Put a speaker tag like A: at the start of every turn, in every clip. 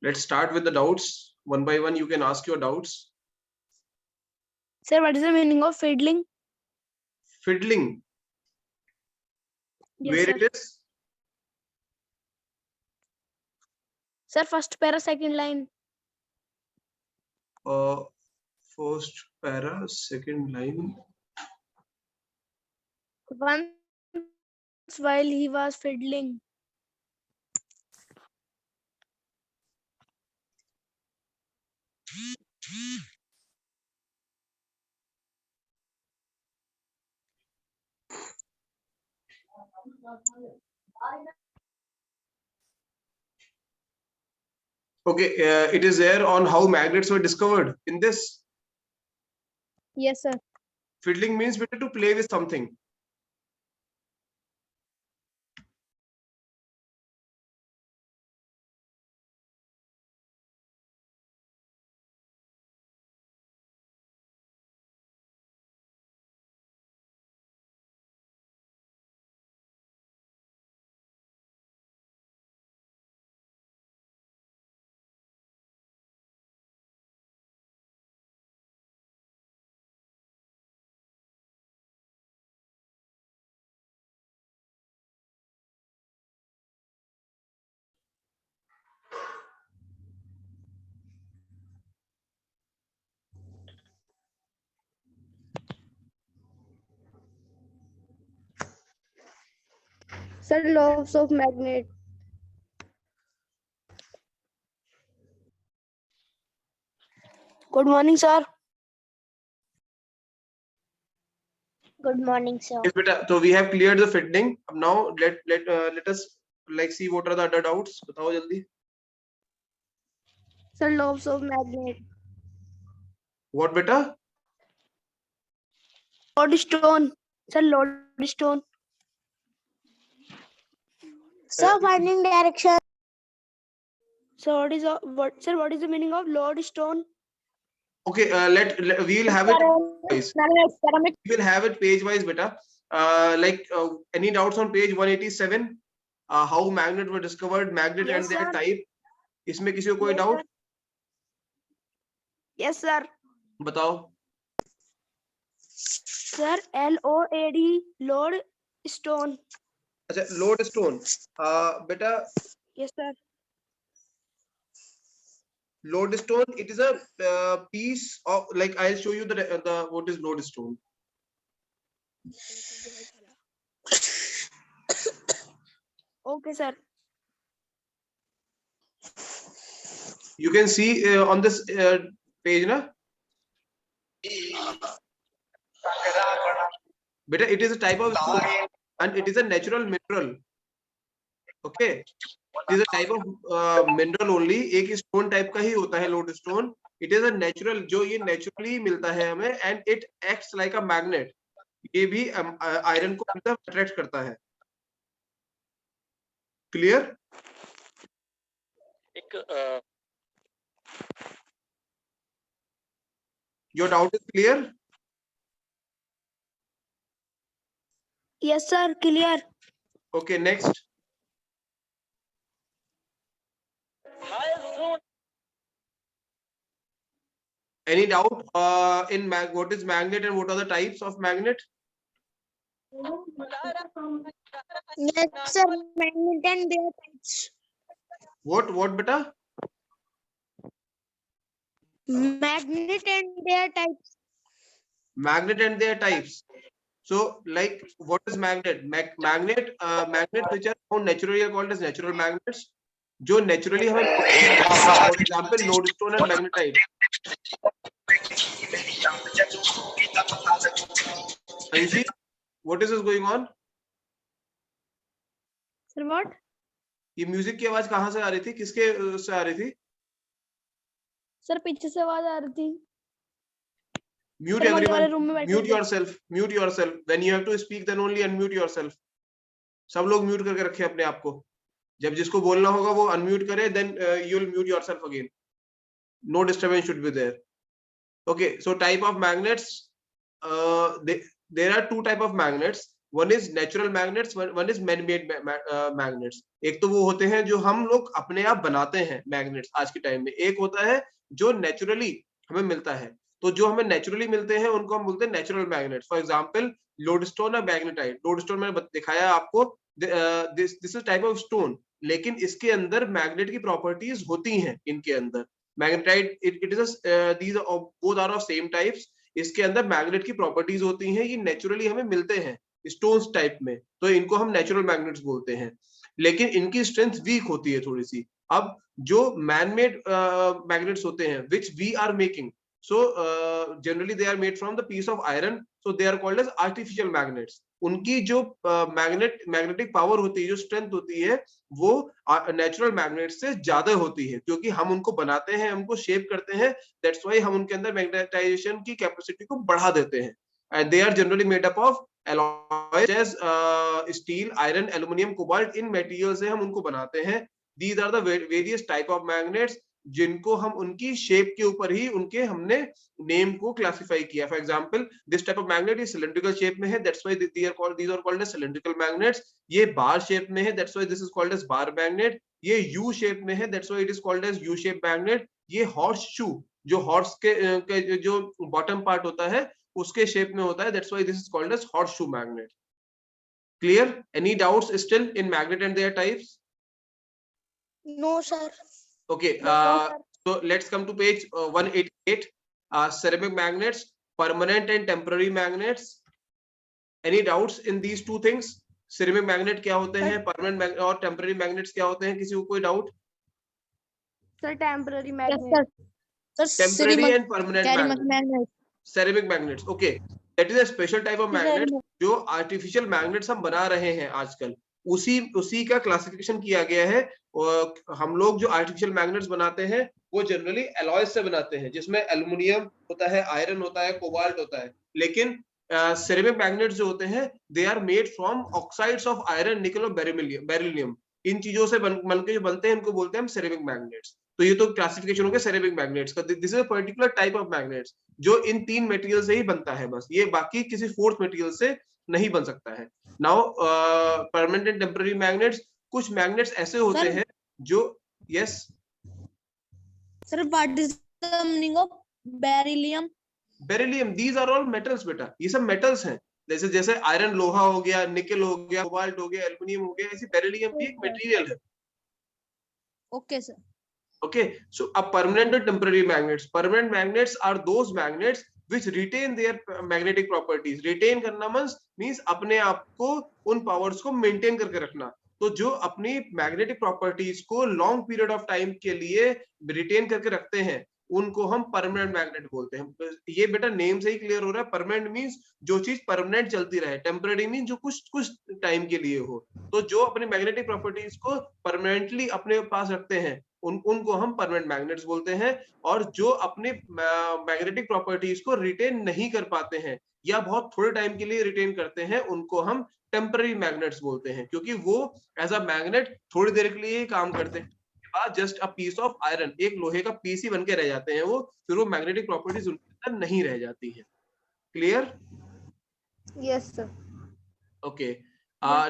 A: Let's start with the doubts. One by one, you can ask your doubts.
B: Sir, what is the meaning of fiddling?
A: Fiddling.
B: Yes,
A: Where
B: sir.
A: it is?
B: Sir, first para, second line.
A: First para, second line.
B: Once while he was fiddling.
A: Okay, it is there on how magnets were discovered in this.
B: Yes, sir.
A: Fiddling means better to play with something.
B: Sir, laws of magnet. Good morning, sir. Good morning, sir.
A: Yes, beta. So we have cleared the fiddling. Now let us like see what are the other doubts. बताओ जल्दी.
B: Sir, laws of magnet.
A: What beta?
B: Lodestone. Sir, lodestone. Sir, finding direction. So what is the meaning of lodestone?
A: Okay, we will have it page wise. We will have it page wise, beta. Any doubts on page 187? How magnet were discovered, magnet
B: Yes,
A: and their
B: sir.
A: type. इसमें किसी को कोई
B: Yes,
A: doubt?
B: sir. Yes, sir.
A: बताओ.
B: Sir, LOAD, lodestone.
A: अच्छा, lodestone. Beta,
B: Yes, sir.
A: lodestone. It is a piece of, like, I'll show you the what is lodestone.
B: Okay, sir.
A: You can see on this page, na? Beta, it is a type of stone and it is a natural mineral. Okay, it is a type of mineral only. एक stone type का ही होता है lodestone. It is a natural, जो ये naturally मिलता है हमें, and it acts like a magnet. ये भी iron को मतलब attract करता है. Clear? Your doubt is clear?
B: Yes, sir. Clear.
A: Okay, next. Any doubt in what is magnet and what are the types of magnet?
B: Yes, sir. Magnet and their types.
A: What beta?
B: Magnet and their types.
A: Magnet and their types. So, like, what is magnet? Magnets which are found naturally are called as natural magnets. जो naturally हमें, for example, lodestone and magnetite. Anji, what is this going on?
B: Sir, what?
A: ये music की आवाज कहाँ से आ रही थी? किसके से आ रही थी?
B: सर पीछे से आवाज आ रही थी.
A: Mute
B: Sir,
A: everyone. Mute yourself. Mute yourself. When you have to speak, then only unmute yourself. सब लोग म्यूट करके रखें अपने आप को. जब जिसको बोलना होगा वो unmute करे, then you'll mute yourself again. No disturbance should be there. Okay, so type of magnets. There are two type of magnets. One is natural magnets, one is man made magnets. एक तो वो होते हैं जो हम लोग अपने आप बनाते हैं मैग्नेट्स आज के टाइम में, एक होता है जो नेचुरली हमें मिलता है। तो जो हमें नेचुरली मिलते हैं उनको हम बोलते हैं natural magnets. For example lodestone और मैग्नेटाइट। लोडस्टोन मैंने दिखाया आपको, this is type of stone, लेकिन इसके अंदर मैग्नेट की प्रॉपर्टीज होती हैं इनके अंदर। Magnetite it is these both are of same types. इसके अंदर मैग्नेट की प्रॉपर्टीज होती हैं, ये नेचुरली हमें मिलते हैं स्टोन्स टाइप में, तो इनको हम नेचुरल मैग्नेट्स बोलते हैं। लेकिन इनकी स्ट्रेंथ वीक होती है थोड़ी सी। अब जो मैनमेड मैग्नेट्स होते हैं which we are making, so generally they are made from the piece of iron, so they are called as artificial magnets। उनकी जो मैग्नेटिक पावर होती है, जो स्ट्रेंथ होती है, वो नेचुरल मैग्नेट से ज्यादा होती है, क्योंकि हम उनको बनाते हैं, हमको शेप करते हैं, दैट्स व्हाई हम उनके अंदर मैग्नेटाइजेशन की कैपेसिटी को बढ़ा देते हैं। And they are generally made up of alloys as steel, iron, aluminum, cobalt। इन मटेरियल से हम उनको बनाते हैं। These are the various type of magnets, जिनको हम उनकी शेप के ऊपर ही उनके हमने नेम को क्लासिफाई किया। For example this type of magnet is cylindrical shape में है, that's why these are called as cylindrical magnets. ये बार शेप में है, that's why this is called as bar magnet. ये यू शेप में है, that's why it is called as U shape magnet. ये horseshoe, जो horse के जो बॉटम पार्ट होता है उसके शेप में होता है, that's why this is called as horseshoe magnet. Clear? Any doubts still in magnet and their types?
B: No, sir.
A: Okay, so let's come to page 188. Ceramic magnets, permanent and temporary magnets. Any doubts in these two things? Ceramic magnet क्या होते हैं, permanent और temporary magnets क्या होते हैं? किसी को कोई doubt?
B: Sir, temporary magnet.
A: Temporary and permanent magnets. Ceramic magnets. Okay, that is a special type of magnet जो artificial magnets हम बना रहे हैं आजकल, उसी का क्लासिफिकेशन किया गया है। और हम लोग जो आर्टिफिशियल मैग्नेट्स बनाते हैं वो जनरली एलॉयज से बनाते हैं, जिसमें एल्युमिनियम होता है, आयरन होता है, कोबाल्ट होता है। लेकिन सेरेमिक मैग्नेट्स जो होते हैं they are made from oxides of iron, nickel और बेरिलियम। इन चीजों से बन के जो बनते हैं उनको बोलते हैं हम सेरेमिक मैग्नेट्स। तो ये तो क्लासिफिकेशन हो गया सेरेमिक मैग्नेट्स का। This is a particular type of magnets जो इन तीन मटेरियल से ही बनता है बस, ये बाकी किसी फोर्थ मटेरियल से नहीं बन सकता है। Now permanent and temporary magnets, कुछ मैग्नेट्स ऐसे होते हैं जो, yes
B: Sir, what is the meaning of beryllium?
A: Beryllium, these are all metals बेटा, ये सब मेटल्स हैं। जैसे आयरन लोहा हो गया, निकल हो गया, कोबाल्ट हो गया, एल्युमिनियम हो गया, ऐसी बेरिलियम भी एक मटेरियल है।
B: Okay, sir.
A: Okay, so a permanent and temporary magnets. Permanent magnets are those magnets which retain their magnetic properties. Retain करना means अपने आप को उन powers को maintain करके रखना। तो जो अपनी magnetic properties को long period of time के लिए retain करके रखते हैं उनको हम परमानेंट मैग्नेट बोलते हैं। ये बेटा नेम से ही क्लियर हो रहा है, परमानेंट मींस जो चीज परमानेंट चलती रहे, टेम्पररी मींस जो कुछ टाइम के लिए हो। तो जो अपने मैग्नेटिक प्रॉपर्टीज को परमानेंटली अपने पास रखते हैं उनको हम परमानेंट मैग्नेट्स बोलते हैं। और जो अपने मैग्नेटिक प्रॉपर्टीज को रिटेन नहीं कर पाते हैं या बहुत थोड़े टाइम के लिए रिटेन करते हैं उनको हम टेम्पररी मैग्नेट्स बोलते हैं, क्योंकि वो एज अ मैग्नेट थोड़ी देर के लिए ही काम करते हैं, just a piece of iron, एक लोहे का पीस ही बन के रह जाते हैं वो, फिर वो मैग्नेटिक प्रॉपर्टीज उनके अंदर नहीं रह जाती है। Clear?
B: Yes, sir.
A: Okay,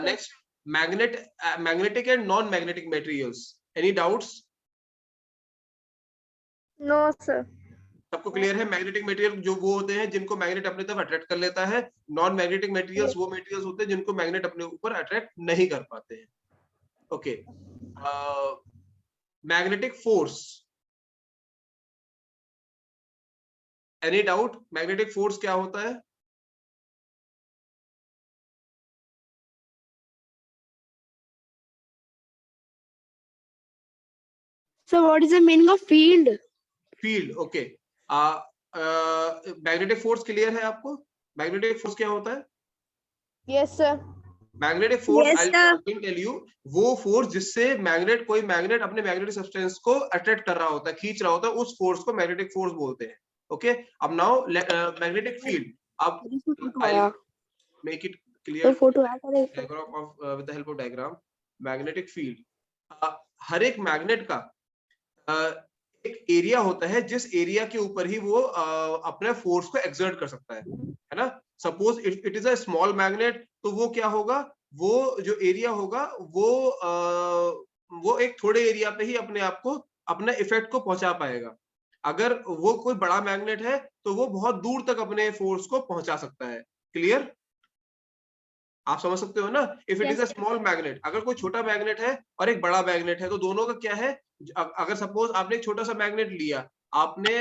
A: next magnetic and non magnetic materials. Any doubts?
B: No, sir.
A: सबको क्लियर है? मैग्नेटिक मटेरियल जो वो होते हैं जिनको मैग्नेट अपने तरफ अट्रैक्ट कर लेता है, नॉन मैग्नेटिक मटेरियल्स वो मटेरियल्स होते हैं जिनको मैग्नेट अपने ऊपर अट्रैक्ट नहीं कर पाते हैं। Okay, magnetic force, any doubt? Magnetic force क्या होता है?
B: So, what is the meaning of field?
A: Field, okay. Magnetic force clear है आपको? मैग्नेटिक फोर्स क्या होता है?
B: Yes, sir.
A: Magnetic force
B: Yes, sir.
A: I will tell you, वो force जिससे कोई मैग्नेट अपने मैग्नेटिक सब्सटेंस को अट्रैक्ट कर रहा होता है, खींच रहा होता है, उस फोर्स को मैग्नेटिक फोर्स बोलते हैं। ओके, अब नाउ मैग्नेटिक फील्ड, अब I make it clear diagram of with the help of diagram. Magnetic field, हर एक मैग्नेट का एक एरिया होता है जिस एरिया के ऊपर ही वो अपने फोर्स को एक्सर्ट कर सकता है ना। Suppose it is a small magnet, तो वो क्या होगा, वो जो एरिया होगा वो एक थोड़े एरिया पे ही अपने आप को, अपने इफेक्ट को पहुंचा पाएगा। अगर वो कोई बड़ा मैग्नेट है तो वो बहुत दूर तक अपने फोर्स को पहुंचा सकता है। क्लियर? आप समझ सकते हो ना? If it is
B: Yes.
A: A small magnet, अगर कोई छोटा मैग्नेट है और एक बड़ा मैग्नेट है, तो दोनों का क्या है, अगर सपोज आपने एक छोटा सा मैग्नेट लिया, आपने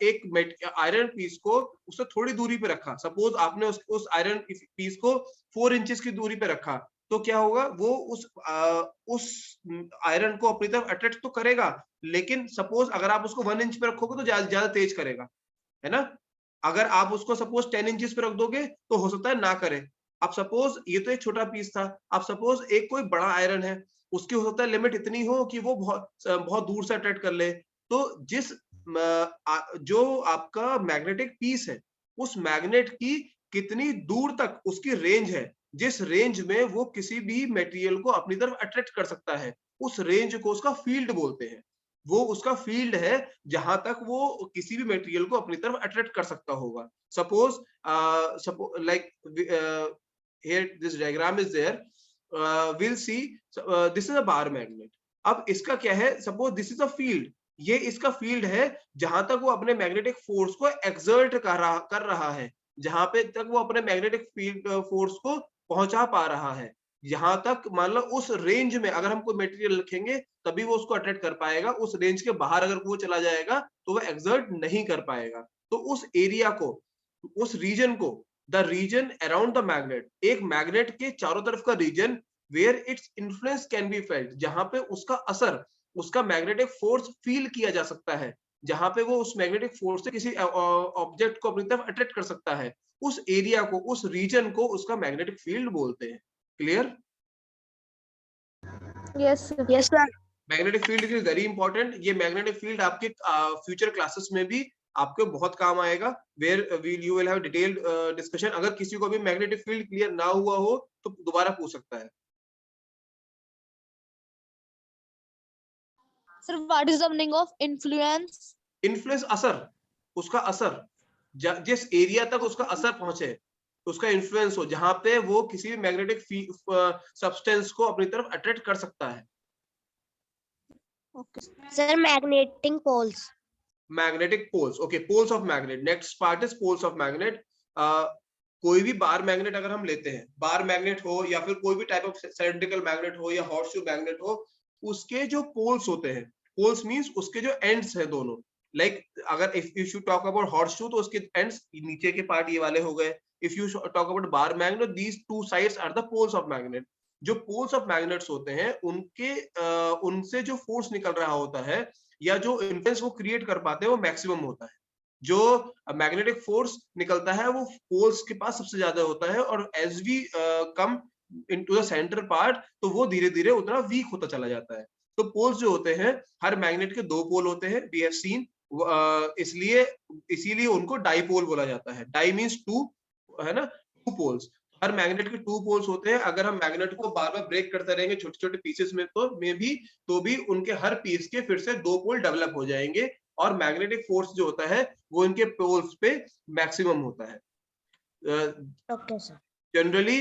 A: एक आयरन पीस को उससे थोड़ी दूरी पे रखा, सपोज आपने उस आयरन पीस को 4 इंचेस की दूरी पे रखा, तो क्या होगा, वो उस आयरन को अपनी तरफ अट्रैक्ट तो करेगा, लेकिन सपोज अगर आप उसको 1 इंच पे रखोगे तो ज्यादा तेज करेगा, है ना? अगर आप उसको सपोज 10 इंचेस पे रख दोगे तो हो सकता है ना करे। अब सपोज ये तो एक छोटा पीस था, अब सपोज एक कोई बड़ा आयरन है, उसकी हो सकता है लिमिट इतनी हो कि वो बहुत दूर से अट्रैक्ट कर ले। तो जो आपका मैग्नेटिक पीस है, उस मैग्नेट की कितनी दूर तक उसकी रेंज है, जिस रेंज में वो किसी भी मटेरियल को अपनी तरफ अट्रैक्ट कर सकता है, उस रेंज को उसका फील्ड बोलते हैं। वो उसका फील्ड है जहां तक वो किसी भी मटेरियल को अपनी तरफ अट्रैक्ट कर सकता होगा। Suppose like here this diagram is there, we'll see this is a bar magnet। अब इसका क्या है, suppose this is a field, ये इसका फील्ड है जहां तक वो अपने मैग्नेटिक फोर्स को एक्सर्ट कर रहा है, जहां पे तक वो अपने मैग्नेटिक फील्ड फोर्स को पहुंचा पा रहा है, यहाँ तक मान लो उस रेंज में अगर हम कोई मटेरियल रखेंगे तभी वो उसको अट्रैक्ट कर पाएगा, उस रेंज के बाहर अगर वो चला जाएगा तो वो एक्सर्ट नहीं कर पाएगा। तो उस एरिया को, उस रीजन को, the region around the magnet, एक मैग्नेट के चारों तरफ का region where its influence can be felt, जहां पे उसका असर, उसका मैग्नेटिक फोर्स फील किया जा सकता है, जहां पे वो उस मैग्नेटिक फोर्स से किसी ऑब्जेक्ट को अपनी तरफ अट्रैक्ट कर सकता है, उस एरिया को, उस रीजन को उसका मैग्नेटिक फील्ड बोलते हैं। Clear?
C: Yes, sir.
B: Yes, sir.
A: Magnetic field is very important. ये मैग्नेटिक फील्ड आपके फ्यूचर क्लासेस में भी आपको बहुत काम आएगा, where you will have detailed discussion. अगर किसी को भी मैग्नेटिक फील्ड क्लियर ना हुआ हो तो दोबारा पूछ सकता है।
C: Sir, what is the meaning of influence?
A: Influence, असर, उसका असर, जिस एरिया तक उसका असर पहुंचे, उसका इन्फ्लुएंस हो, जहां पे वो किसी भी मैग्नेटिक सब्सटेंस को अपनी तरफ अट्रैक्ट कर सकता है।
C: Okay.
B: Sir, magnetic poles.
A: Magnetic poles, okay, poles of magnet, next part is poles of magnet. कोई भी बार मैग्नेट अगर हम लेते हैं, बार मैग्नेट हो या फिर कोई भी टाइप ऑफ सिलेंड्रिकल मैग्नेट हो या हॉर्सशू मैग्नेट हो, उसके जो पोल्स होते हैं, पोल्स मींस उसके जो एंड्स है दोनों, लाइक अगर if you talk about horseshoe तो उसके एंड्स नीचे के पार्ट ये वाले हो गए। If you talk about bar magnet, these two sides are the poles of magnet. जो पोल्स ऑफ मैग्नेट्स होते हैं उनके उनसे जो फोर्स निकल रहा होता है या जो इन्फ्लुएंस वो क्रिएट कर पाते हैं वो मैक्सिमम होता है। जो मैग्नेटिक फोर्स निकलता है वो पोल्स के पास सबसे ज्यादा होता है, और as we come into the centre part तो वो धीरे धीरे उतना वीक होता चला जाता है। तो पोल्स जो होते हैं, हर मैग्नेट के 2 पोल होते हैं, वी हैव सीन, इसलिए इसीलिए उनको डाईपोल बोला जाता है। डाई मींस 2, है ना, 2 पोल्स। हर मैग्नेट के 2 पोल्स होते हैं। अगर हम मैग्नेट को बार बार ब्रेक करते रहेंगे छोटे छोटे पीसेस में तो भी उनके हर पीस के फिर से 2 पोल डेवलप हो जाएंगे, और मैग्नेटिक फोर्स जो होता है वो इनके पोल्स पे मैक्सिमम होता है।
B: Okay, sir.
A: जनरली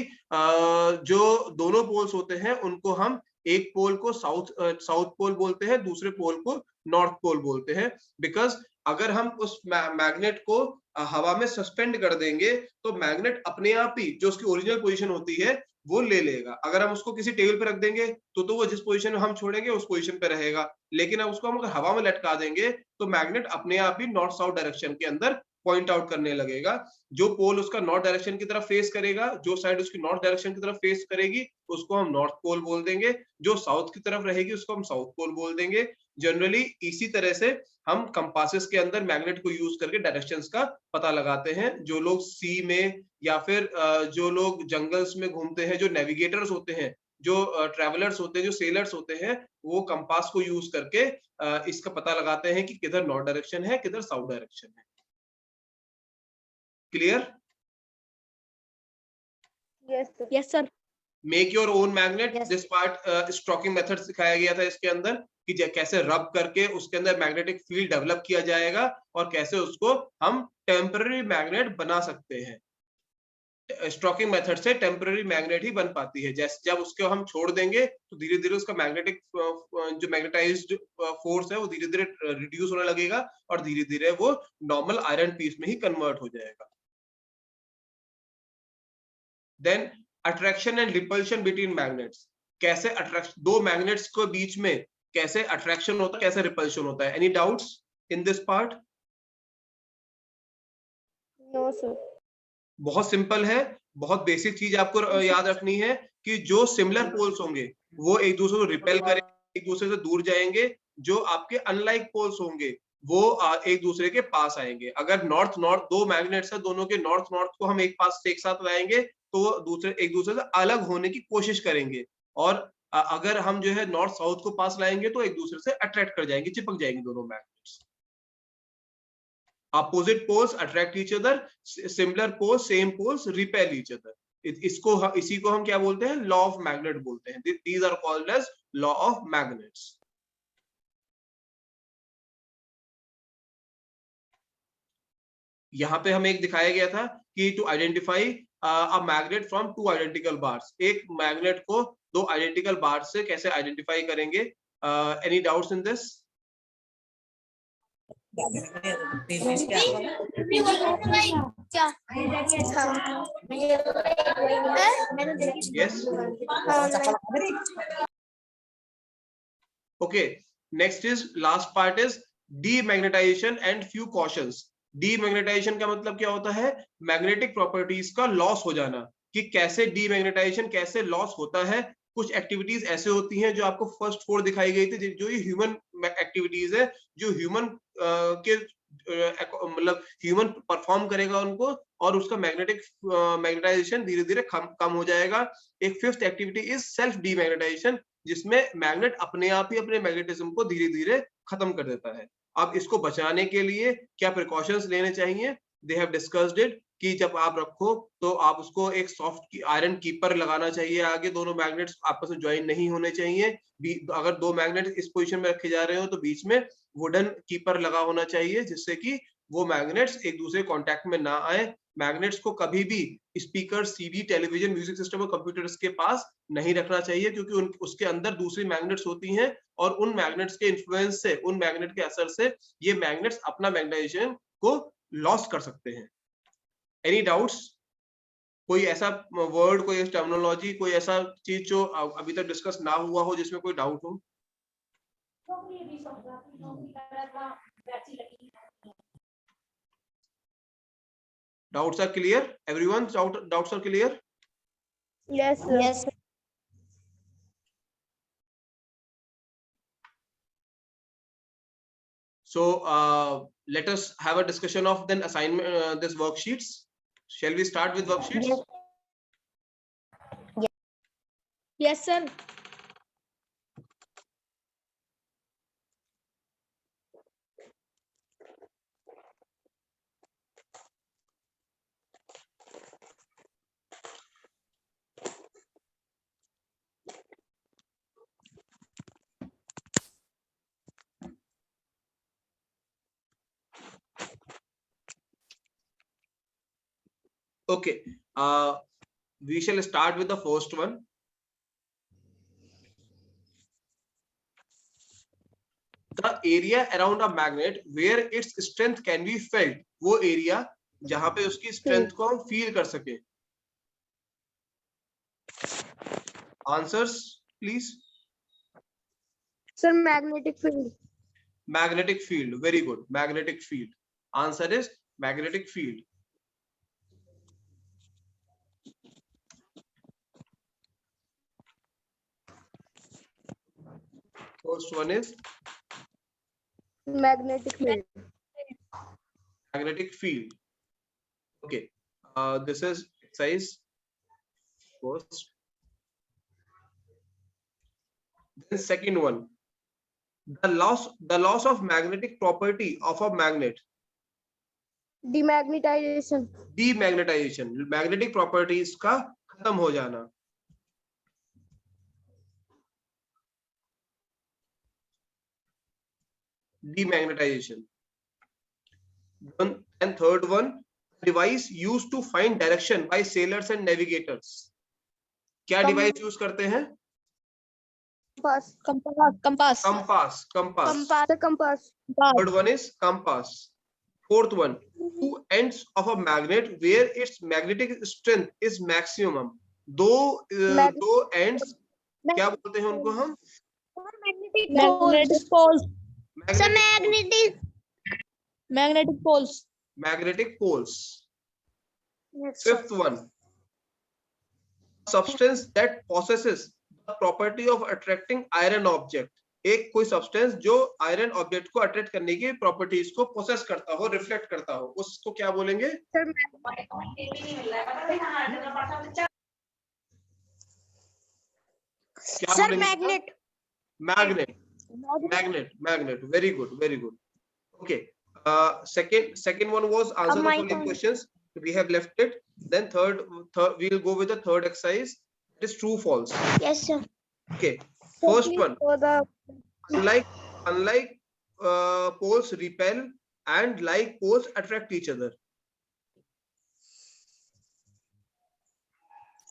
A: जो दोनों पोल्स होते हैं उनको हम, एक पोल को साउथ पोल बोलते हैं, दूसरे पोल को नॉर्थ पोल बोलते हैं। बिकॉज अगर हम उस मैग्नेट को हवा में सस्पेंड कर देंगे तो मैग्नेट अपने आप ही जो उसकी ओरिजिनल पोजीशन होती है वो ले लेगा। अगर हम उसको किसी टेबल पे रख देंगे तो वो जिस पोजीशन में हम छोड़ेंगे उस पोजीशन पे रहेगा, लेकिन अब उसको हम अगर हवा में लटका देंगे तो मैग्नेट अपने आप ही नॉर्थ साउथ डायरेक्शन के अंदर पॉइंट आउट करने लगेगा। जो पोल उसका नॉर्थ डायरेक्शन की तरफ फेस करेगा, जो साइड उसकी नॉर्थ डायरेक्शन की तरफ फेस करेगी उसको हम नॉर्थ पोल बोल देंगे, जो साउथ की तरफ रहेगी उसको हम साउथ पोल बोल देंगे। जनरली इसी तरह से हम कंपासेस के अंदर मैग्नेट को यूज करके डायरेक्शंस का पता लगाते हैं। जो लोग सी में या फिर जो लोग जंगल्स में घूमते हैं, जो नेविगेटर्स होते हैं, जो ट्रेवलर्स होते हैं, जो सेलर्स होते हैं, वो कंपास को यूज करके इसका पता लगाते हैं कि किधर नॉर्थ डायरेक्शन है, किधर साउथ डायरेक्शन है। Clear?
C: Yes, sir.
B: Yes, sir.
A: Make your own magnet,
B: Yes.
A: This part stroking method सिखाया गया था इसके अंदर, कि कैसे रब करके उसके अंदर मैग्नेटिक फील्ड डेवलप किया जाएगा और कैसे उसको हम टेम्पररी मैग्नेट बना सकते हैं। स्टॉकिंग मेथड से टेम्पररी मैग्नेट ही बन पाती है। जैसे जब उसको हम छोड़ देंगे तो धीरे धीरे उसका मैग्नेटिक जो मैग्नेटाइज्ड फोर्स है वो धीरे धीरे रिड्यूस होने लगेगा और धीरे धीरे वो नॉर्मल आयरन पीस में ही कन्वर्ट हो जाएगा। Then attraction and repulsion between magnets, कैसे अट्रैक्शन दो मैग्नेट्स के बीच में कैसे अट्रैक्शन होता है, कैसे रिपल्शन होता है। Any doubts in this part?
C: No, sir.
A: बहुत सिंपल है, बहुत बेसिक चीज आपको याद रखनी है कि जो सिमिलर पोल्स होंगे वो एक दूसरे को रिपेल करेंगे, एक दूसरे से दूर जाएंगे। जो आपके अनलाइक पोल्स होंगे वो एक दूसरे के पास आएंगे। अगर नॉर्थ नॉर्थ दो मैग्नेट्स है, दोनों के नॉर्थ नॉर्थ को हम एक पास एक साथ लाएंगे तो वो दूसरे एक दूसरे से अलग होने की कोशिश करेंगे। और अगर हम जो है नॉर्थ साउथ को पास लाएंगे तो एक दूसरे से अट्रैक्ट कर जाएंगे, चिपक जाएंगे दोनों magnets. Opposite poles attract each other, similar poles, same poles repel each other. इसी को हम क्या बोलते हैं? लॉ ऑफ मैग्नेट बोलते हैं। These are called as law of magnets. यहाँ पे हमें एक दिखाया गया था कि to identify a magnet from two identical bars, एक मैग्नेट को दो आइडेंटिकल बार्स से कैसे आइडेंटिफाई करेंगे। Any doubts in this? Yes. Okay. Next is last part is demagnetization and few cautions. Demagnetization का मतलब क्या होता है? मैग्नेटिक प्रॉपर्टीज का लॉस हो जाना। कि कैसे डीमैग्नेटाइजेशन कैसे लॉस होता है। कुछ एक्टिविटीज ऐसे होती हैं जो आपको फर्स्ट 4 दिखाई गई थी, जो ये ह्यूमन एक्टिविटीज है, जो ह्यूमन के मतलब ह्यूमन परफॉर्म करेगा उनको और उसका मैग्नेटाइजेशन धीरे धीरे कम हो जाएगा। एक fifth activity is self demagnetization, जिसमें मैग्नेट अपने आप ही अपने मैग्नेटिज्म को धीरे धीरे खत्म कर देता है। अब इसको बचाने के लिए क्या प्रिकॉशंस लेने चाहिए? दे हैव डिस्कस्ड इट कि जब आप रखो तो आप उसको एक सॉफ्ट आयरन कीपर लगाना चाहिए आगे, दोनों मैग्नेट्स आपस में ज्वाइन नहीं होने चाहिए। अगर दो मैग्नेट इस पोजीशन में रखे जा रहे हो तो बीच में वुडन कीपर लगा होना चाहिए, जिससे कि वो मैग्नेट्स एक दूसरे कांटेक्ट में ना आए। मैग्नेट्स को कभी भी speaker, CD, television, music system और कंप्यूटर्स के पास नहीं रखना चाहिए, क्योंकि उसके अंदर दूसरी मैग्नेट्स होती हैं और उन मैग्नेट्स के इन्फ्लुएंस से, उन मैग्नेट के असर से ये मैग्नेट्स अपना मैग्नेटाइजेशन को लॉस कर सकते हैं। Any doubts? कोई ऐसा वर्ड, कोई टर्मिनोलॉजी, कोई ऐसा चीज जो अभी तक डिस्कस ना हुआ हो जिसमें कोई डाउट हो? Doubts are clear? Everyone's doubts are clear?
C: Yes, sir.
B: Yes.
A: So let us have a discussion of then assignment, this worksheets. Shall we start with worksheets?
C: Yes, sir.
A: Okay, we shall start with the first one. The area around a magnet where its strength can be felt. वो area जहां पे उसकी strength को हम feel कर सके। Answers, please.
B: Sir, magnetic field.
A: Magnetic field. Very good. Magnetic field. Answer is magnetic field. First one is
B: Magnetic field.
A: magnetic field. Okay, this is exercise first. Then second one, the loss of magnetic property of a magnet.
B: Demagnetization.
A: Demagnetization, magnetic properties का खत्म हो जाना। Demagnetization. And third one, device used to find direction by sailors and navigators. क्या device use करते हैं?
C: Compass.
A: Compass.
C: The compass.
A: Third one is compass. Fourth one, two ends of a magnet where its magnetic strength is maximum. दो ends क्या बोलते हैं उनको हम?
C: Magnetic poles.
B: Magnetic poles.
A: Magnetic poles.
B: Yes, sir.
A: Fifth one, substance that possesses the property of attracting iron object. एक कोई substance जो iron object को अट्रैक्ट करने की प्रॉपर्टीज को पोसेस करता हो, रिफ्लेक्ट करता हो, उसको क्या बोलेंगे? क्या
B: Sir,
A: बोलेंगे?
B: magnet.
A: Magnet. Very good. Okay. Second one was answer the
B: my
A: following
B: turn.
A: questions. We have left it. Then third we will go with the third exercise. It is true, false.
B: Yes, sir.
A: Okay. First one.
C: For the
A: Unlike poles repel and like poles attract each other.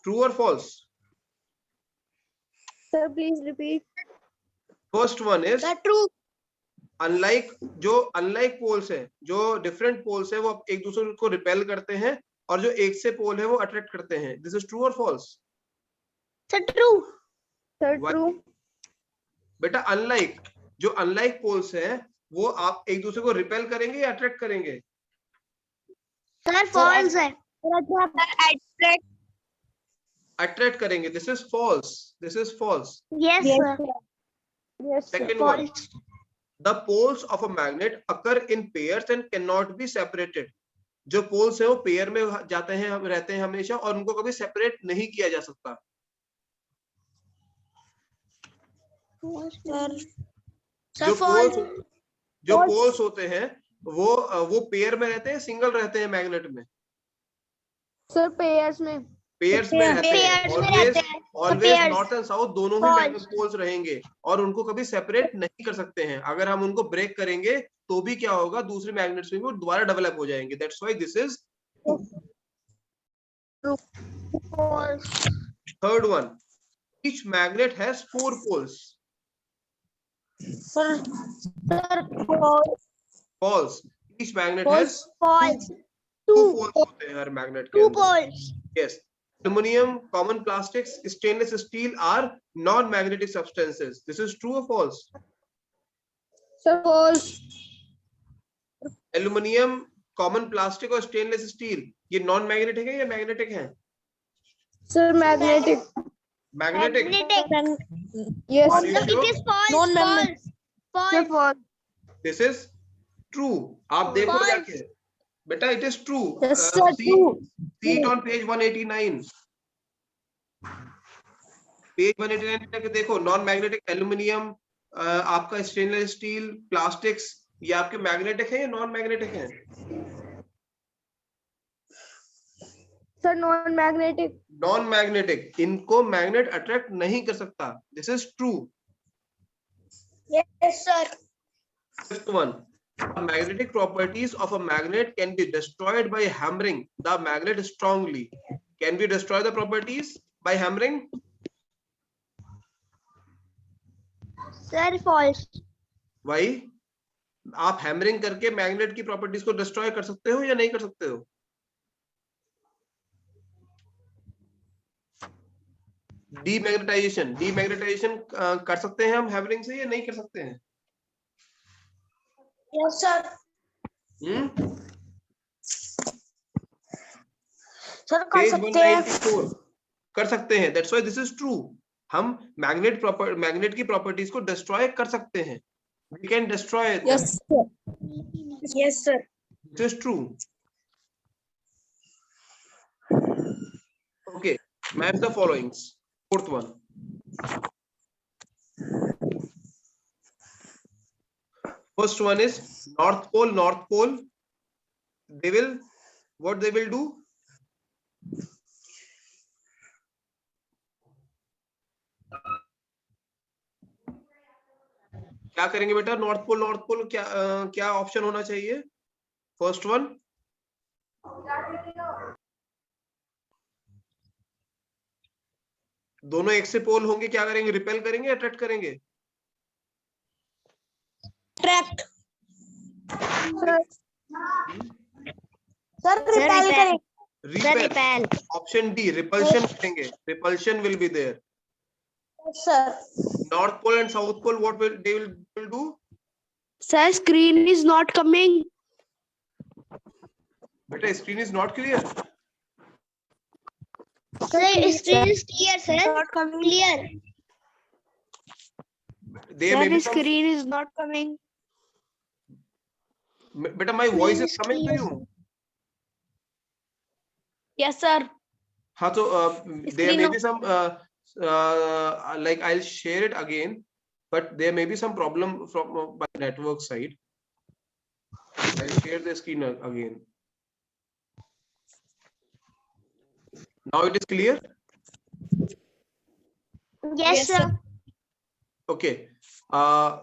A: True or false?
C: sir, please repeat.
A: First one is
B: Sir, true.
A: unlike poles है, जो different poles है वो एक दूसरे को repel करते हैं और जो एक से pole है वो attract करते हैं. This is true or false?
B: Sir, true.
C: Sir,
A: Why?
C: true.
A: बेटा unlike poles है वो आप एक दूसरे को repel करेंगे या attract करेंगे?
B: Sir, false है.
A: Attract करेंगे. This is false.
B: Yes, sir.
C: Yes, sir.
A: Second one.
B: False.
A: The poles of a magnet occur in pairs and cannot be separated. जो poles है वो पेयर में जाते हैं, हम रहते हैं हमेशा और उनको कभी सेपरेट नहीं किया जा सकता.
B: Sir, false.
A: जो poles होते हैं वो पेयर में रहते हैं, सिंगल रहते हैं मैग्नेट में?
C: Sir, pairs में.
A: पेयर्स में रहते हैं. ऑलवेज नॉर्थ एंड साउथ दोनों ही मैग्नेट पोल्स रहेंगे और उनको कभी सेपरेट नहीं कर सकते हैं. अगर हम उनको ब्रेक करेंगे तो भी क्या होगा, दूसरे मैग्नेट्स में वो दोबारा डेवलप हो जाएंगे. That's why this is
B: False.
A: Third one. Each magnet has 4 poles.
B: Sir,
A: False. Each magnet has
B: false.
A: 2 poles होते हैं हर मैग्नेट के
B: 2
A: अंदर.
B: poles.
A: Yes. Aluminum, common plastics, stainless steel are non-magnetic substances. This is true or false?
C: Sir, false.
A: Aluminum, common plastic और stainless steel ये non-magnetic है या magnetic है?
C: Sir, magnetic.
A: Magnetic.
C: Yes.
A: Are you sure?
B: It is false.
C: Non-magnetic. Sir, false.
A: This is true. आप देखो
B: False.
A: जाके. बेटा it is true.
C: Yes, sir, true.
A: See it on page 189. Page 189 पे देखो, non-magnetic aluminium, आपका stainless steel, plastics, ये आपके magnetic है या non-magnetic है?
C: Sir, non-magnetic.
A: Non-magnetic. इनको magnet attract नहीं कर सकता. This is true.
B: Yes, sir.
A: Fifth one. The magnetic properties of a magnet can be destroyed by hammering the magnet strongly. Can we destroy the properties by hammering?
B: Sir, false.
A: Why? आप hammering करके magnet की properties को destroy कर सकते हो या नहीं कर सकते हो? डीमैग्नेटाइजेशन कर सकते हैं हम हैमरिंग से या नहीं कर सकते हैं?
B: Yes, sir. Sir, कर
A: Page
B: सकते हैं.
A: 194 कर सकते हैं. That's why this is true. हम मैग्नेट की प्रॉपर्टीज को डिस्ट्रॉय कर सकते हैं. We can destroy them.
C: Yes, sir.
B: Yes, sir.
A: This is true. Okay, match the followings. Fourth one. First one is North Pole. What they will do? क्या करेंगे बेटा? North pole क्या option होना चाहिए? फर्स्ट वन दोनों एक से पोल होंगे, क्या करेंगे? रिपेल करेंगे, अट्रैक्ट करेंगे?
B: Attract.
C: Sir, repel करें.
A: रिपेल. ऑप्शन डी, रिपल्शन करेंगे. Repulsion will be there.
C: Sir.
A: North pole and south pole, what will they will do?
B: Sir, screen is not coming.
A: बेटा screen is not clear.
C: Sir, screen is clear, sir.
B: Not coming.
C: Clear.
A: There may
B: Sir,
A: be some.
B: screen is not coming.
A: बेटा my voice is coming to you.
B: Yes, sir.
A: हाँ तो there may be some like I'll share it again, but there may be some problem from by network side. I'll share the screen again. Now it is clear.
C: Yes, sir.
A: Okay.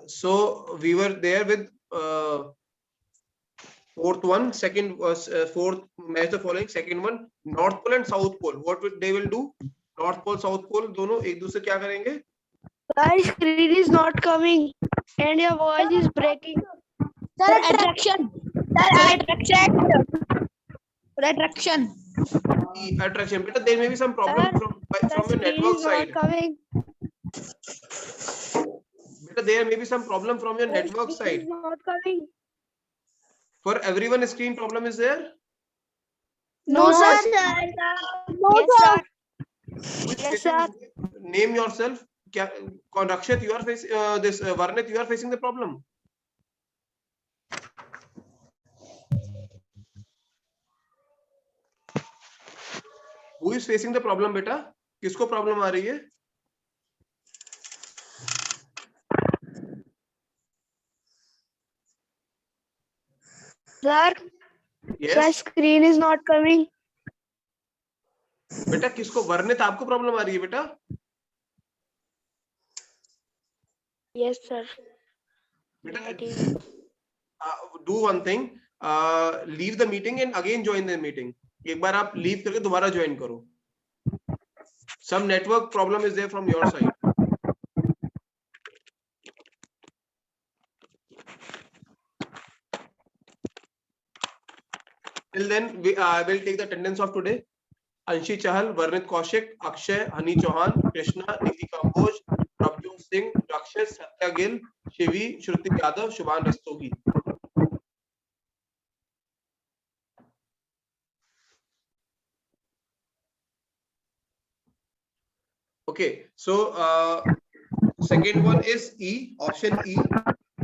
A: So we were there with fourth one, second was fourth. Match the following. Second one, North Pole and South Pole. What will they will do? North Pole, South Pole, दोनों एक दूसरे क्या करेंगे?
B: Sir, screen is not coming and your voice is breaking.
C: Sir,
B: Attraction.
C: Sir, attract.
B: Attraction.
A: Attraction. But there may be some problem
B: Sir,
A: from your network side.
B: Coming.
A: But there may be some problem from your network side.
B: Is not coming.
A: For everyone, screen problem is there.
B: No, sir.
C: No,
B: Yes,
C: sir.
B: Yes, sir.
A: Name yourself. क्या Rakshit, you are facing this Varnit, you are facing the problem. Who is facing the problem, बेटा? किसको problem आ रही है?
B: Sir,
A: Yes.
B: the screen is not coming.
A: बेटा किसको? वर्णित आपको problem आ रही है बेटा?
B: Yes, sir.
A: बेटा do one thing, leave the meeting and again join the meeting. एक बार आप लीव करके दोबारा ज्वाइन करो. Some network problem is there from your side. Till then, I will take the attendance of today. अंशी चहल, वर्णित कौशिक, अक्षय, हनी चौहान, कृष्णा, नितिका घोष, प्रभजोत सिंह, रक्षित, सत्या गिल, शिवी, श्रुति Yadav, शुभान Rastogi. Okay, so second one is E, option E.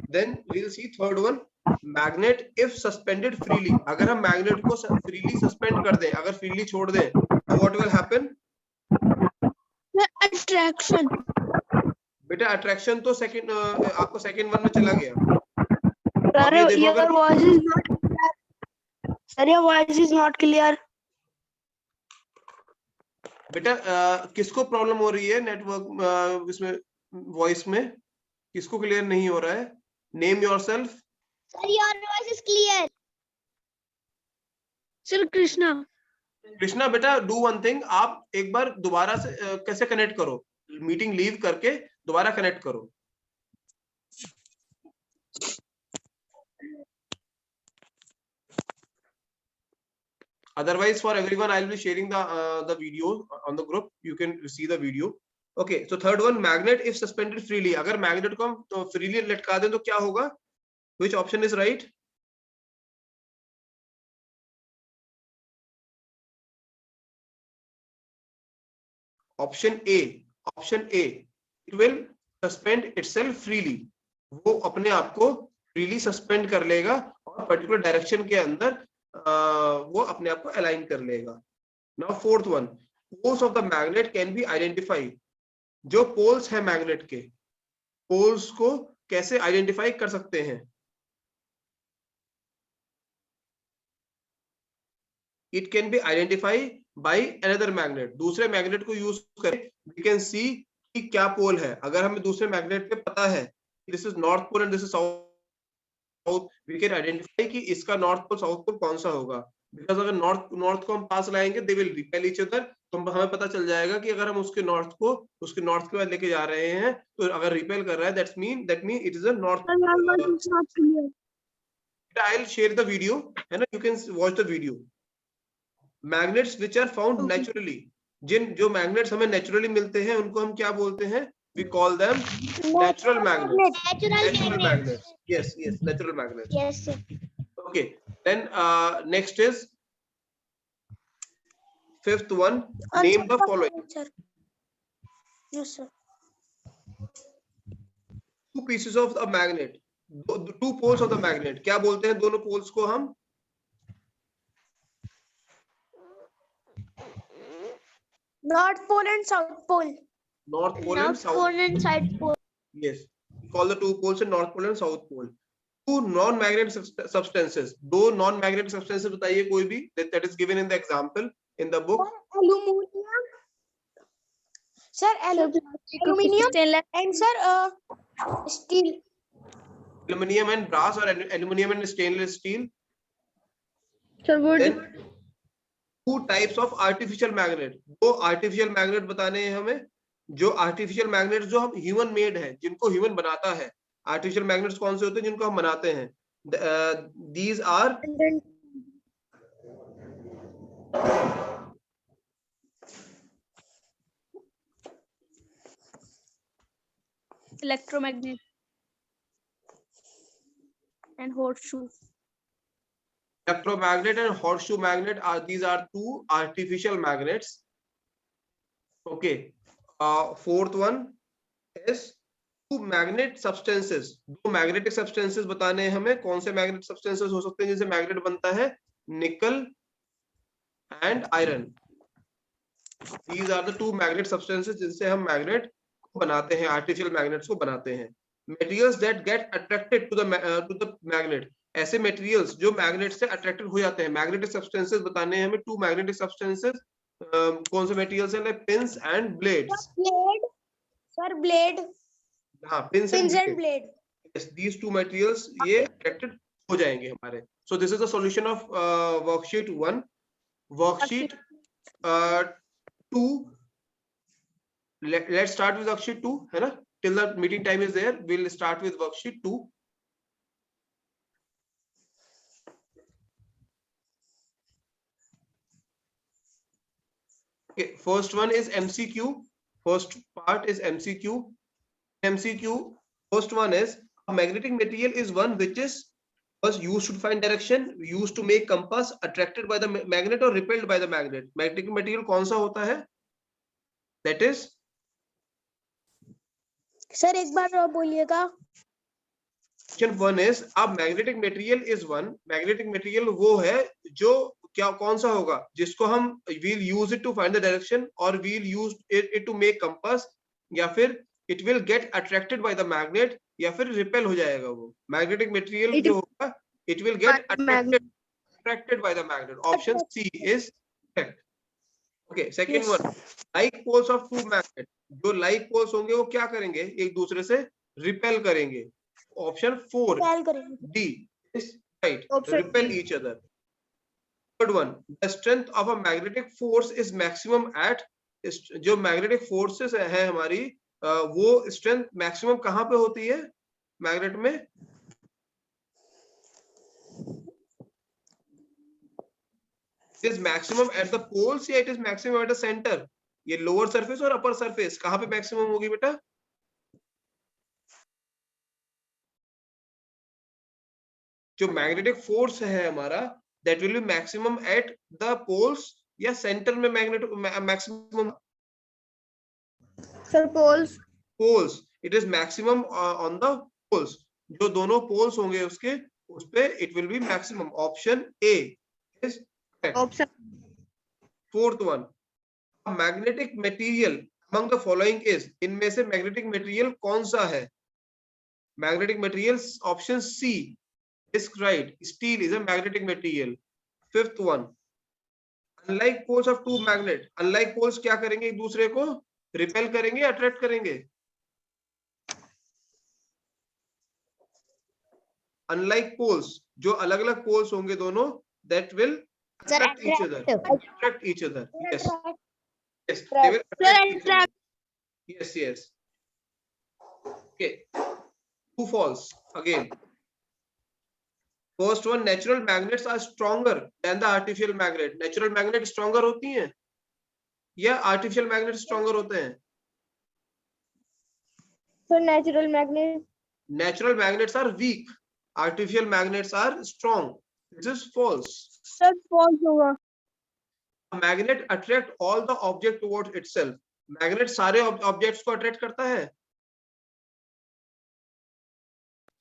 A: Then we'll see third one, magnet if suspended freely. अगर हम magnet को freely suspend कर दें, अगर freely छोड़ दें, तो what will happen?
B: Attraction.
A: बेटा attraction तो second आपको second one में चला गया.
B: Sir,
A: अब ये देखो
B: your
A: अगर
B: voice is not clear. Sir, your voice is not clear.
A: बेटा किसको प्रॉब्लम हो रही है नेटवर्क इसमें वॉइस में? किसको क्लियर नहीं हो रहा है? Name yourself.
C: Sir, your voice is clear.
B: Sir, Krishna.
A: Krishna बेटा डू वन थिंग, आप एक बार दोबारा से कैसे कनेक्ट करो, मीटिंग लीव करके दोबारा कनेक्ट करो. Otherwise, for everyone, I will be sharing the video on the group. You can see the video. Okay, so third one, magnet if suspended freely. अगर magnet को हम तो freely लटका दें तो क्या होगा? Which option is right? Option A. Option A. It will suspend itself freely. वो अपने आप को freely suspend कर लेगा और particular direction के अंदर वो अपने आप को align कर लेगा. Now fourth one, poles of the magnet can be identified. जो poles है magnet के, poles को कैसे identify कर सकते हैं? It can be identified by another magnet. दूसरे magnet को use करें, we can see कि क्या पोल है. अगर हमें दूसरे मैग्नेट पे पता है this is north pole and this is south, we can identify कि इसका north pole south pole कौन सा होगा. Because अगर north को हम पास लाएंगे, they will repel each other. तो हमें पता चल जाएगा कि अगर हम उसके नॉर्थ के बाद लेके जा रहे हैं तो अगर रिपेल कर रहा है that mean it is a north. I'll share the video and you can watch the video. Magnets which are found naturally, जो magnets हमें naturally मिलते हैं उनको हम क्या बोलते हैं? We call them natural magnets. Natural magnets. Yes, natural magnets.
C: Yes, sir.
A: Okay. Then next is fifth one. Name the following.
B: Yes, sir.
A: Two pieces of a magnet. Two poles of the magnet. क्या बोलते हैं दोनों poles को हम?
B: North pole and south pole.
A: North pole and
C: North
A: south.
C: pole and side pole.
A: Yes, we call the two poles in North Pole and South Pole. Two non-magnetic substances. दो non-magnetic substances बताइए कोई भी that is given in the example in the book.
B: Aluminium. Sir, aluminium and sir, steel.
A: Aluminium and brass or aluminium and stainless steel.
C: Sir, wood.
A: Then two types of artificial magnet. दो artificial magnet बताने हैं हमें. जो artificial magnets जो हम human made है, जिनको human बनाता है. Artificial magnets कौन से होते हैं जिनको हम बनाते हैं? These are
C: Electromagnet and horseshoe.
A: electromagnet and horseshoe magnet are these are two artificial magnets. Okay. Fourth one is two magnet substances. दो magnetic substances बताने हैं हमें. कौन से magnetic substances हो सकते हैं जिनसे magnet बनता है? Nickel and iron. These are the two magnet substances जिनसे हम magnet बनाते हैं, artificial magnets को बनाते हैं. Materials that get attracted to the magnet. ऐसे materials जो magnet से attracted हो जाते हैं. Magnetic substances बताने हैं हमें. Two magnetic substances कौन से materials हैं? Like pins and blades.
B: Blade. Sir, blade.
A: हाँ, pins and
B: blade.
A: Yes, these two materials ये attracted हो जाएंगे हमारे. So this is the solution of worksheet 1. Worksheet 2. Let's start with worksheet 2, है ना? Till the meeting time is there, we'll start with worksheet 2. Okay, first one is MCQ. First part is MCQ. MCQ. First one is a magnetic material is one which was used to find direction, used to make compass, attracted by the magnet or repelled by the magnet. Magnetic material कौन सा होता है? That is.
B: Sir, एक बार बोलिएगा.
A: Question 1 is a magnetic material is one. Magnetic material वो है जो क्या कौन सा होगा जिसको हम we'll use it to find the direction or we'll use it to make compass या फिर it will get attracted by the magnet या फिर repel हो जाएगा वो. Magnetic material जो होगा it will get attracted by the magnet. Option C is correct. Okay, second one. Like poles of two magnets. जो like poles होंगे वो क्या करेंगे? एक दूसरे से repel करेंगे. Option 4 D is right. Repel each other. Third one, the strength of a magnetic force is maximum at जो magnetic forces है हमारी वो strength maximum कहाँ पे होती है magnet में? It is maximum at the poles या it is maximum at the center? ये lower surface और upper surface कहाँ पे maximum होगी बेटा? जो magnetic force है हमारा that will be maximum at the poles या center में maximum.
C: Sir,
A: poles. It is maximum on the poles. जो दोनों poles होंगे उसके उस पे it will be maximum. Option A is correct.
C: Option.
A: Fourth one, a magnetic material among the following is. इनमें से magnetic material कौन सा है? Magnetic materials option C is right. Steel is a magnetic material. Fifth one, unlike poles of two magnet. Unlike poles क्या करेंगे एक दूसरे को repel करेंगे attract करेंगे? Unlike poles जो अलग अलग poles होंगे दोनों that will attract each other. Attract each other. Yes. Yes, they will
B: Sir,
A: attract
B: and
A: each other. Yes, yes. Okay. True, false. Again. First one, natural magnets are stronger than the artificial magnet. Natural magnet stronger होती हैं या artificial magnet stronger होते हैं?
C: So natural magnet.
A: Natural magnets are weak. Artificial magnets are strong. This is false.
C: Sir, false होगा.
A: A magnet attract all the object towards itself. Magnet सारे objects को attract करता है?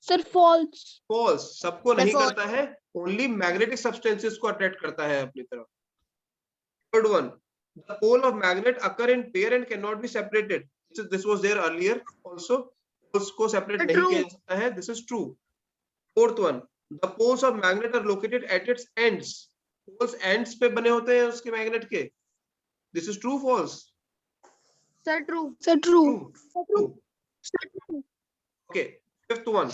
C: Sir, false.
A: False. सबको नहीं
B: false.
A: करता है. Only magnetic substances को attract करता है अपनी तरफ. Third one, the pole of magnet occur in pair and cannot be separated. This was there earlier also. Poles को separate नहीं किया जा सकता है. This is true. Fourth one, the poles of magnet are located at its ends. Poles ends पे बने होते हैं उसके magnet के. This is true, false?
C: Sir, true. Sir, true.
A: True.
C: Sir, true.
A: Okay. Fifth one.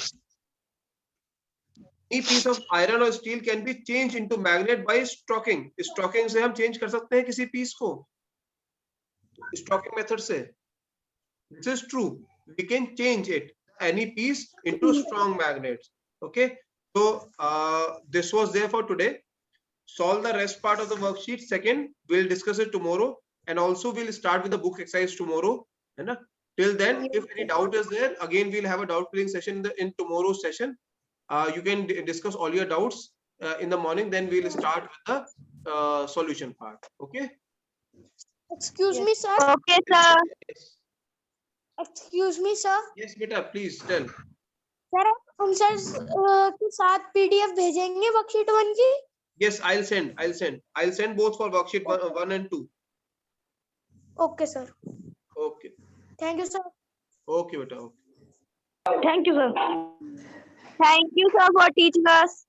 A: Any piece of iron or steel can be changed into magnet by stroking. Stroking से हम change कर सकते हैं किसी piece को. Stroking method से. This is true. We can change it, any piece, into strong magnets. Okay. So this was there for today. Solve the rest part of the worksheet. Second, we'll discuss it tomorrow, and also we'll start with the book exercise tomorrow. And till then, if any doubt is there, again we'll have a doubt clearing session in tomorrow's session. You can discuss all your doubts in the morning. Then we'll start with the solution part. Okay.
C: Excuse me, sir.
B: Okay, sir.
A: Yes.
C: Excuse me, sir.
A: Yes, beta. Please tell.
C: Sir हम sir के साथ PDF भेजेंगे worksheet 1 की.
A: Yes, I'll send both for worksheet 1 and 2.
C: Okay, sir.
A: Okay.
C: Thank you, sir.
A: Okay, beta. Okay.
B: Thank you, sir. Thank you, sir, for teaching us.